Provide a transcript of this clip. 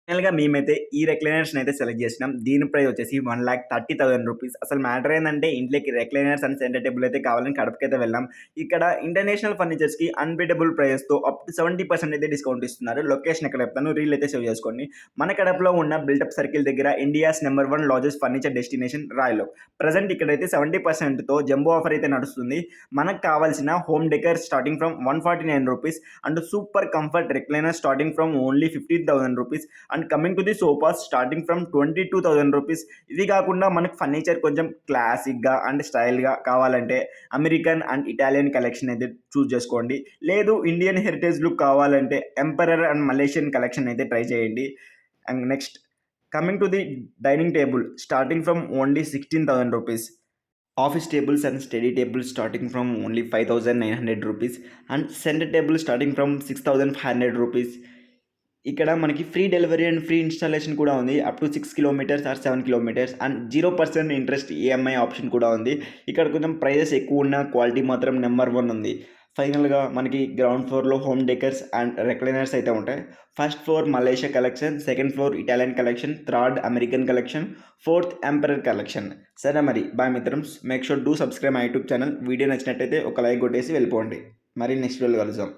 ఫైనల్‌గా మేమైతే ఈ రెక్లైనర్స్‌ని అయితే సెలెక్ట్ చేసినాం. దీని ప్రైస్ వచ్చేసి 1,30,000 రూపీస్. అసలు మ్యాటర్ ఏందంటే ఇంట్లోకి రెక్లైనర్స్ అండ్ సెంటర్ టేబుల్ అయితే కావాలని కడపకైతే వెళ్ళాం. ఇక్కడ ఇంటర్నేషనల్ ఫర్నిచర్స్‌కి అన్‌బీటబుల్ ప్రైసెస్‌తో అప్ టు 70% అయితే డిస్కౌంట్ ఇస్తున్నారు. లొకేషన్ ఎక్కడ చెప్తాను, రీల్ అయితే సేవ్ చేసుకోండి. మన కడపలో ఉన్న బిల్డప్ సర్కిల్ దగ్గర India's number 1 largest furniture destination royal ఓక్. ప్రెజెంట్ ఇక్కడైతే 70%తో జంబో ఆఫర్ అయితే నడుస్తుంది. మనకు కావాల్సిన home decor starting from 149 rupees and super comfort recliner starting from only 15,000 rupees. And coming to the sofas starting from 22,000 rupees. ఇవి కాకుండా మనకు ఫర్నిచర్ కొంచెం క్లాసిక్గా అండ్ స్టైల్గా కావాలంటే అమెరికన్ అండ్ ఇటాలియన్ కలెక్షన్ అయితే చూస్ చేసుకోండి. లేదు ఇండియన్ హెరిటేజ్ లుక్ కావాలంటే ఎంపరర్ అండ్ మలేషియన్ కలెక్షన్ అయితే ట్రై చేయండి. And next coming to the dining table starting from only 16,000 rupees. Office tables and study tables starting from only 5,900 rupees and centre table starting from 6,500 rupees. ఇక్కడ మనకి free delivery and free installation కూడా ఉంది. Up to 6 kilometres are 7 kilometres and 0% interest EMI option కూడా ఉంది. ఇక్కడ కొంచెం prices ఎక్కువున్న quality మాత్రం నంబర్ 1 ఉంది. ఫైనల్‌గా మనకి గ్రౌండ్ ఫ్లోర్‌లో హోమ్ డెకర్స్ అండ్ రెక్లైనర్స్ అయితే ఉంటాయి. First floor Malaysia collection, second floor Italian collection, third American collection, fourth emperor collection. సరే మరి బాయ్ మిత్రమ్స్. Make sure do subscribe my YouTube channel. Video నచ్చినట్టయితే ఒక లైక్ కొట్టేసి వెళ్ళిపోండి. మరి నెక్స్ట్ వీడియోలో కలుద్దాం.